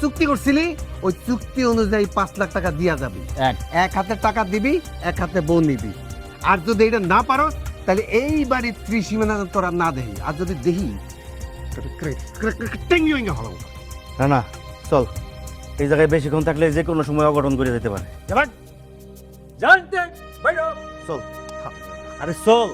চুক্তি করছিলি ওই চুক্তি অনুযায়ী 5 লাখ টাকা দিয়া যাবে। এক হাতে টাকা দিবি, এক হাতে বউ নিবি। আর যদি এটা না পারো তাহলে এই বাড়ির ত্রিসীমানা তোরা না দেহি, আর যদি দেহি না না চল, এই জায়গায় বেশিক্ষণ থাকলে যে কোনো সময় অঘটন করে যেতে পারে। চল, আরে চল।